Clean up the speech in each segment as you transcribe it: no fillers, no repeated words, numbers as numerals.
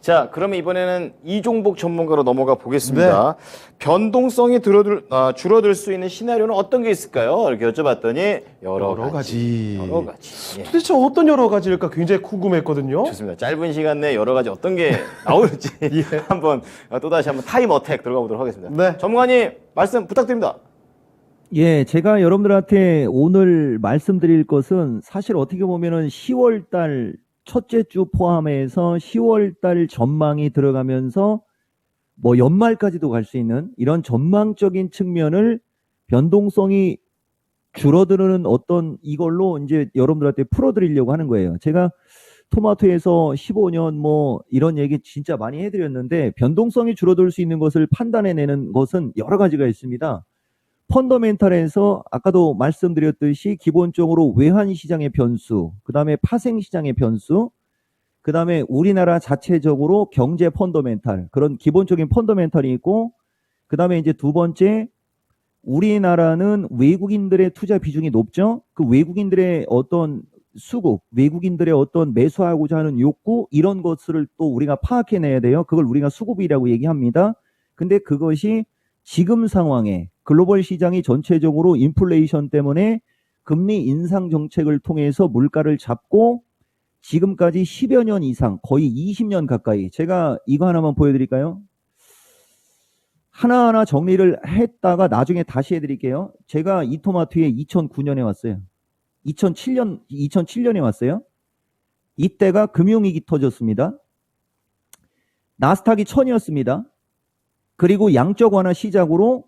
자, 그러면 이번에는 이종복 전문가로 넘어가 보겠습니다. 변동성이 줄어들 수 있는 시나리오는 어떤 게 있을까요? 이렇게 여쭤봤더니 여러 가지. 예. 도대체 어떤 여러 가지일까 굉장히 궁금했거든요. 좋습니다. 짧은 시간 내에 여러 가지 어떤 게 나올지 한번 또다시 한번 타임 어택 들어가 보도록 하겠습니다. 네. 전문가님 말씀 부탁드립니다. 예, 제가 여러분들한테 오늘 말씀드릴 것은 사실 어떻게 보면은 10월 달 첫째 주 포함해서 10월 달 전망이 들어가면서 뭐 연말까지도 갈 수 있는 이런 전망적인 측면을 변동성이 줄어드는 어떤 이걸로 이제 여러분들한테 풀어드리려고 하는 거예요. 제가 토마토에서 15년 뭐 이런 얘기 진짜 많이 해드렸는데 변동성이 줄어들 수 있는 것을 판단해내는 것은 여러 가지가 있습니다. 펀더멘탈에서 아까도 말씀드렸듯이 기본적으로 외환 시장의 변수, 그 다음에 파생 시장의 변수, 그 다음에 우리나라 자체적으로 경제 펀더멘탈, 그런 기본적인 펀더멘탈이 있고, 그 다음에 이제 두 번째, 우리나라는 외국인들의 투자 비중이 높죠. 그 외국인들의 어떤 수급, 외국인들의 어떤 매수하고자 하는 욕구, 이런 것을 또 우리가 파악해내야 돼요. 그걸 우리가 수급이라고 얘기합니다. 근데 그것이 지금 상황에 글로벌 시장이 전체적으로 인플레이션 때문에 금리 인상 정책을 통해서 물가를 잡고 지금까지 10여 년 이상, 거의 20년 가까이, 제가 이거 하나만 보여드릴까요? 하나하나 정리를 했다가 나중에 다시 해드릴게요. 제가 이 토마토에 2009년에 왔어요. 2007년에 왔어요. 이때가 금융위기 터졌습니다. 나스닥이 1000이었습니다. 그리고 양적 완화 시작으로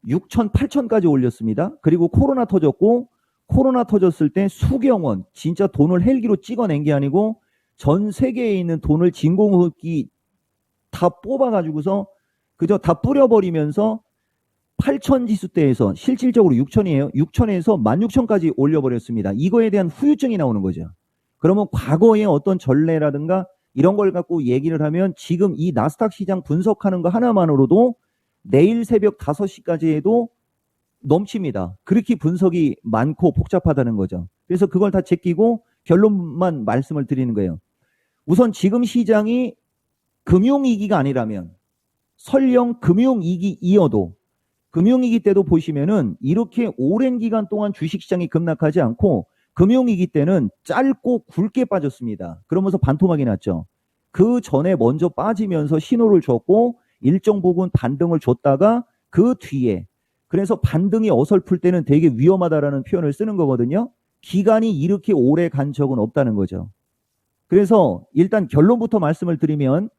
6천, 8천까지 올렸습니다. 그리고 코로나 터졌고, 코로나 터졌을 때 수경원, 진짜 돈을 헬기로 찍어낸 게 아니고 전 세계에 있는 돈을 진공흡기 다 뽑아가지고서 그저 다 뿌려버리면서 8천 지수대에서 실질적으로 6천이에요. 6천에서 16,000까지 올려버렸습니다. 이거에 대한 후유증이 나오는 거죠. 그러면 과거의 어떤 전례라든가 이런 걸 갖고 얘기를 하면 지금 이 나스닥 시장 분석하는 거 하나만으로도 내일 새벽 5시까지 해도 넘칩니다. 그렇게 분석이 많고 복잡하다는 거죠. 그래서 그걸 다 제끼고 결론만 말씀을 드리는 거예요. 우선 지금 시장이 금융위기가 아니라면 설령 금융위기이어도 금융위기 때도 보시면은 이렇게 오랜 기간 동안 주식시장이 급락하지 않고 금융위기 때는 짧고 굵게 빠졌습니다. 그러면서 반토막이 났죠. 그 전에 먼저 빠지면서 신호를 줬고 일정 부분 반등을 줬다가 그 뒤에 그래서 반등이 어설플 때는 되게 위험하다라는 표현을 쓰는 거거든요. 기간이 이렇게 오래 간 적은 없다는 거죠. 그래서 일단 결론부터 말씀을 드리면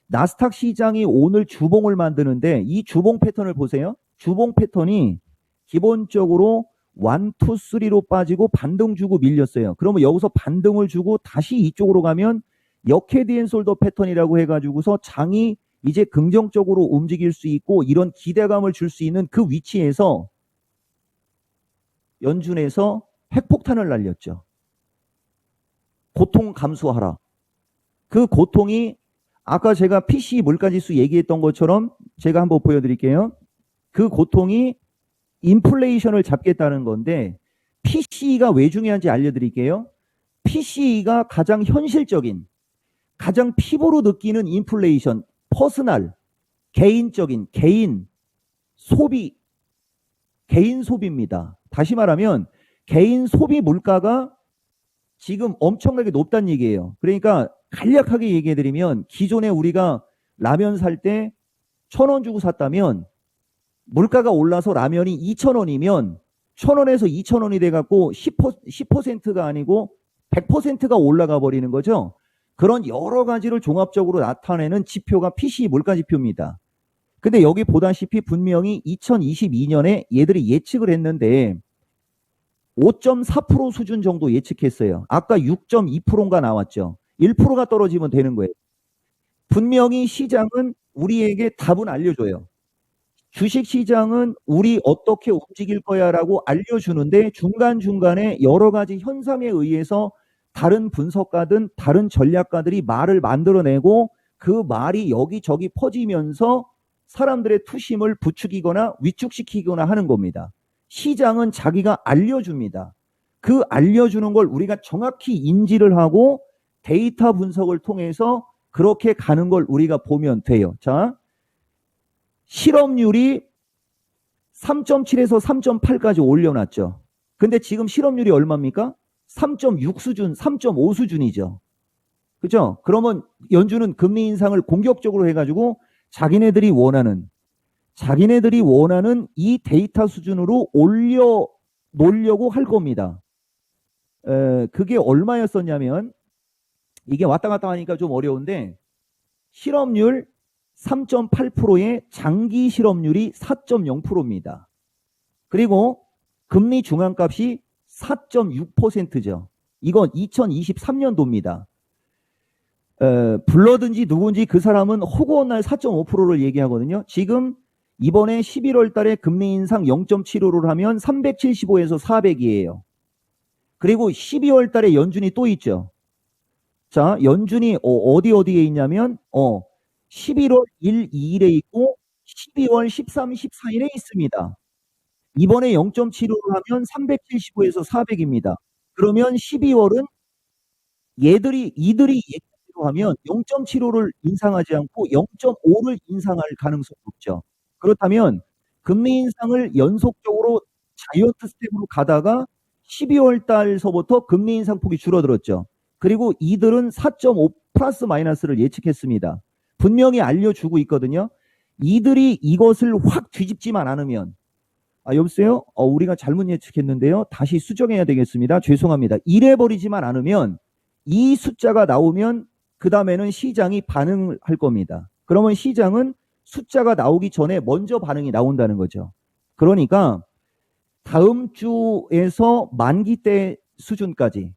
나스닥 시장이 오늘 주봉을 만드는데 이 주봉 패턴을 보세요. 주봉 패턴이 기본적으로 1, 2, 3로 빠지고 반등 주고 밀렸어요. 그러면 여기서 반등을 주고 다시 이쪽으로 가면 역헤드 앤 숄더 패턴이라고 해가지고서 장이 이제 긍정적으로 움직일 수 있고 이런 기대감을 줄 수 있는 그 위치에서 연준에서 핵폭탄을 날렸죠. 고통 감수하라. 그 고통이 아까 제가 PCE 물가지수 얘기했던 것처럼 제가 한번 보여드릴게요. 그 고통이 인플레이션을 잡겠다는 건데 PCE가 왜 중요한지 알려드릴게요. PCE가 가장 현실적인, 가장 피부로 느끼는 인플레이션, 퍼스널, 개인적인, 개인 소비입니다. 다시 말하면 개인 소비 물가가 지금 엄청나게 높다는 얘기예요. 그러니까 간략하게 얘기해드리면 기존에 우리가 라면 살 때 1,000원 주고 샀다면 물가가 올라서 라면이 2,000원이면 1,000원에서 2,000원이 돼갖고 10%가 아니고 100%가 올라가 버리는 거죠. 그런 여러 가지를 종합적으로 나타내는 지표가 PCE 물가지표입니다. 근데 여기 보다시피 분명히 2022년에 얘들이 예측을 했는데 5.4% 수준 정도 예측했어요. 아까 6.2%인가 나왔죠. 1%가 떨어지면 되는 거예요. 분명히 시장은 우리에게 답은 알려줘요. 주식시장은 우리 어떻게 움직일 거야라고 알려주는데 중간중간에 여러 가지 현상에 의해서 다른 분석가든 다른 전략가들이 말을 만들어내고 그 말이 여기저기 퍼지면서 사람들의 투심을 부추기거나 위축시키거나 하는 겁니다. 시장은 자기가 알려줍니다. 그 알려주는 걸 우리가 정확히 인지를 하고 데이터 분석을 통해서 그렇게 가는 걸 우리가 보면 돼요. 자, 실업률이 3.7에서 3.8까지 올려놨죠. 근데 지금 실업률이 얼마입니까? 3.6 수준, 3.5 수준이죠. 그죠? 그러면 연준은 금리 인상을 공격적으로 해가지고 자기네들이 원하는 이 데이터 수준으로 올려 놓으려고 할 겁니다. 그게 얼마였었냐면, 이게 왔다 갔다 하니까 좀 어려운데, 실업률 3.8%의 장기 실업률이 4.0%입니다. 그리고 금리 중앙값이 4.6%죠. 이건 2023년도입니다. 불러든지 누군지 그 사람은 허구한 날 4.5%를 얘기하거든요. 지금 이번에 11월 달에 금리 인상 0.75를 하면 375에서 400이에요. 그리고 12월 달에 연준이 또 있죠. 자, 연준이 어디에 있냐면 11월 1, 2일에 있고 12월 13, 14일에 있습니다. 이번에 0.75를 하면 375에서 400입니다. 그러면 12월은 이들이 얘기대로 하면 0.75를 인상하지 않고 0.5를 인상할 가능성이 높죠. 그렇다면 금리 인상을 연속적으로 자이언트 스텝으로 가다가 12월 달서부터 금리 인상 폭이 줄어들었죠. 그리고 이들은 4.5 플러스 마이너스를 예측했습니다. 분명히 알려주고 있거든요. 이들이 이것을 확 뒤집지만 않으면, 여보세요? 우리가 잘못 예측했는데요. 다시 수정해야 되겠습니다. 죄송합니다. 이래버리지만 않으면 이 숫자가 나오면 그 다음에는 시장이 반응을 할 겁니다. 그러면 시장은 숫자가 나오기 전에 먼저 반응이 나온다는 거죠. 그러니까 다음 주에서 만기 때 수준까지,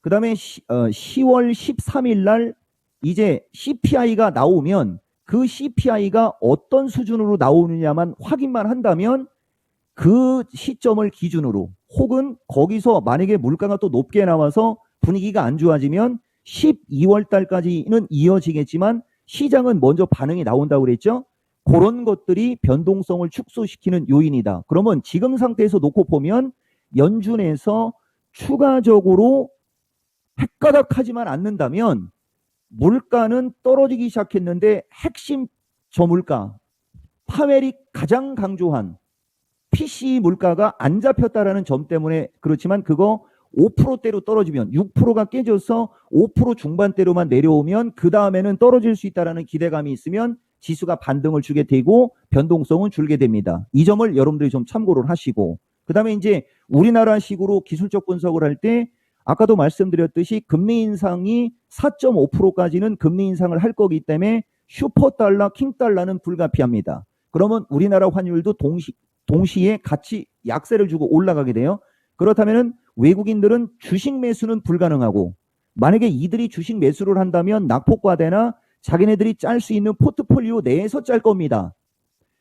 그 다음에 10월 13일 날 이제 CPI가 나오면 그 CPI가 어떤 수준으로 나오느냐만 확인만 한다면 그 시점을 기준으로, 혹은 거기서 만약에 물가가 또 높게 나와서 분위기가 안 좋아지면 12월 달까지는 이어지겠지만 시장은 먼저 반응이 나온다고 그랬죠. 그런 것들이 변동성을 축소시키는 요인이다. 그러면 지금 상태에서 놓고 보면 연준에서 추가적으로 헷가닥하지만 않는다면 물가는 떨어지기 시작했는데 핵심 저물가, 파웰이 가장 강조한 PCE 물가가 안 잡혔다라는 점 때문에 그렇지만, 그거 5%대로 떨어지면, 6%가 깨져서 5% 중반대로만 내려오면 그 다음에는 떨어질 수 있다는 기대감이 있으면 지수가 반등을 주게 되고 변동성은 줄게 됩니다. 이 점을 여러분들이 좀 참고를 하시고, 그 다음에 이제 우리나라식으로 기술적 분석을 할 때 아까도 말씀드렸듯이 금리 인상이 4.5%까지는 금리 인상을 할 거기 때문에 슈퍼달러, 킹달러는 불가피합니다. 그러면 우리나라 환율도 동시에 같이 약세를 주고 올라가게 돼요. 그렇다면 외국인들은 주식 매수는 불가능하고, 만약에 이들이 주식 매수를 한다면 낙폭과대나 자기네들이 짤 수 있는 포트폴리오 내에서 짤 겁니다.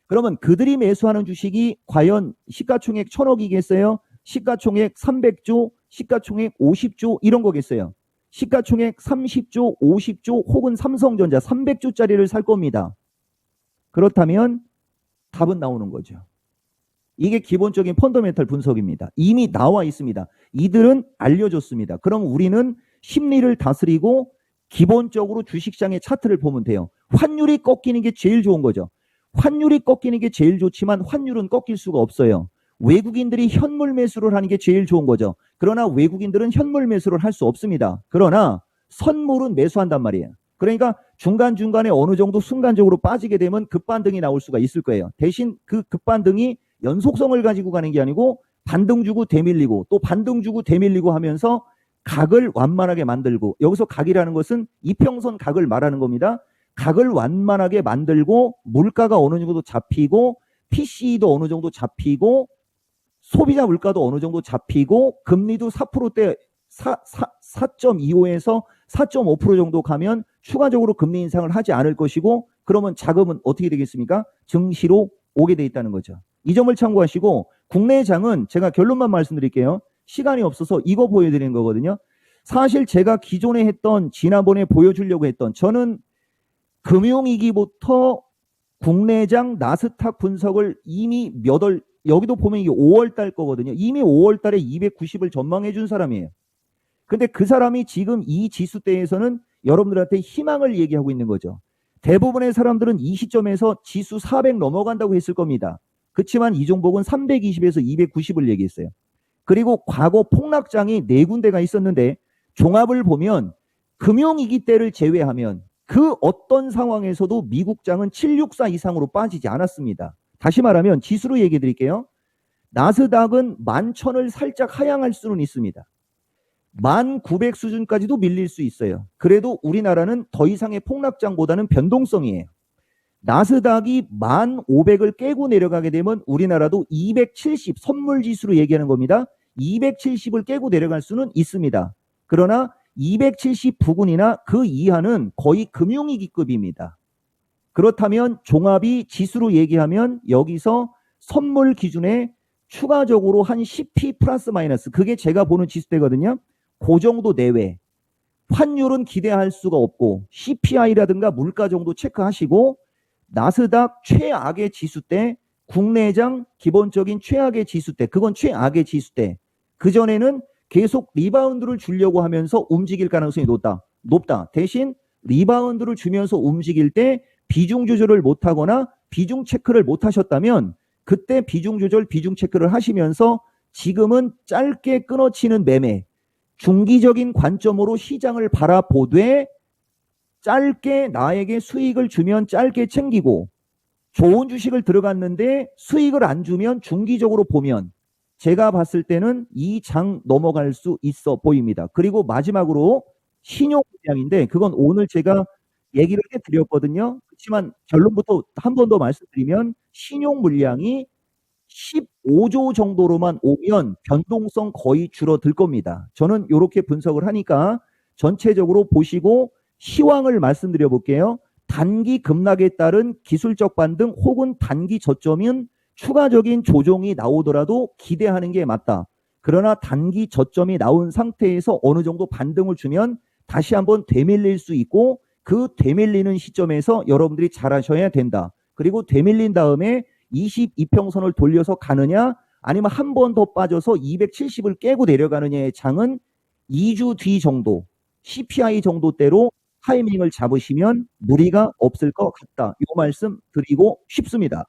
그러면 그들이 매수하는 주식이 과연 시가총액 1000억이겠어요? 시가총액 300조, 시가총액 50조 이런 거겠어요? 시가총액 30조, 50조 혹은 삼성전자 300조짜리를 살 겁니다. 그렇다면 답은 나오는 거죠. 이게 기본적인 펀더멘탈 분석입니다. 이미 나와 있습니다. 이들은 알려줬습니다. 그럼 우리는 심리를 다스리고 기본적으로 주식시장의 차트를 보면 돼요. 환율이 꺾이는 게 제일 좋은 거죠. 환율이 꺾이는 게 제일 좋지만 환율은 꺾일 수가 없어요. 외국인들이 현물 매수를 하는 게 제일 좋은 거죠. 그러나 외국인들은 현물 매수를 할 수 없습니다. 그러나 선물은 매수한단 말이에요. 그러니까 중간중간에 어느 정도 순간적으로 빠지게 되면 급반등이 나올 수가 있을 거예요. 대신 그 급반등이 연속성을 가지고 가는 게 아니고 반등 주고 되밀리고 또 반등 주고 되밀리고 하면서 각을 완만하게 만들고, 여기서 각이라는 것은 이평선 각을 말하는 겁니다. 각을 완만하게 만들고 물가가 어느 정도 잡히고 PCE도 어느 정도 잡히고 소비자 물가도 어느 정도 잡히고 금리도 4%대 4.25에서 4.5% 정도 가면 추가적으로 금리 인상을 하지 않을 것이고, 그러면 자금은 어떻게 되겠습니까? 증시로 오게 돼 있다는 거죠. 이 점을 참고하시고, 국내장은 제가 결론만 말씀드릴게요. 시간이 없어서 이거 보여드리는 거거든요. 사실 제가 기존에 했던, 지난번에 보여주려고 했던, 저는 금융위기부터 국내장 나스닥 분석을 이미 여기도 보면 이게 5월 달 거거든요. 이미 5월 달에 290을 전망해 준 사람이에요. 근데 그 사람이 지금 이 지수대에서는 여러분들한테 희망을 얘기하고 있는 거죠. 대부분의 사람들은 이 시점에서 지수 400 넘어간다고 했을 겁니다. 그렇지만 이종복은 320에서 290을 얘기했어요. 그리고 과거 폭락장이 4군데가 있었는데 종합을 보면 금융위기 때를 제외하면 그 어떤 상황에서도 미국장은 764 이상으로 빠지지 않았습니다. 다시 말하면 지수로 얘기해 드릴게요. 나스닥은 11,000을 살짝 하향할 수는 있습니다. 1900 수준까지도 밀릴 수 있어요. 그래도 우리나라는 더 이상의 폭락장보다는 변동성이에요. 나스닥이 1500을 깨고 내려가게 되면 우리나라도 270 선물지수로 얘기하는 겁니다. 270을 깨고 내려갈 수는 있습니다. 그러나 270 부근이나 그 이하는 거의 금융위기급입니다. 그렇다면 종합이 지수로 얘기하면 여기서 선물 기준에 추가적으로 한 10p 플러스 마이너스, 그게 제가 보는 지수대거든요. 그 정도 내외. 환율은 기대할 수가 없고 CPI라든가 물가 정도 체크하시고 나스닥 최악의 지수대, 국내장 기본적인 최악의 지수대, 그건 최악의 지수대. 그전에는 계속 리바운드를 주려고 하면서 움직일 가능성이 높다. 대신 리바운드를 주면서 움직일 때 비중 조절을 못하거나 비중 체크를 못하셨다면 그때 비중 조절, 비중 체크를 하시면서 지금은 짧게 끊어치는 매매, 중기적인 관점으로 시장을 바라보되 짧게 나에게 수익을 주면 짧게 챙기고 좋은 주식을 들어갔는데 수익을 안 주면 중기적으로 보면 제가 봤을 때는 이 장 넘어갈 수 있어 보입니다. 그리고 마지막으로 신용 물량인데 그건 오늘 제가 얘기를 해드렸거든요. 그렇지만 결론부터 한 번 더 말씀드리면 신용 물량이 15조 정도로만 오면 변동성 거의 줄어들 겁니다. 저는 이렇게 분석을 하니까 전체적으로 보시고 시황을 말씀드려 볼게요. 단기 급락에 따른 기술적 반등 혹은 단기 저점인 추가적인 조정이 나오더라도 기대하는 게 맞다. 그러나 단기 저점이 나온 상태에서 어느 정도 반등을 주면 다시 한번 되밀릴 수 있고 그 되밀리는 시점에서 여러분들이 잘하셔야 된다. 그리고 되밀린 다음에 22평선을 돌려서 가느냐 아니면 한 번 더 빠져서 270을 깨고 내려가느냐의 장은 2주 뒤 정도 CPI 정도대로 타이밍을 잡으시면 무리가 없을 것 같다. 이 말씀 드리고 싶습니다.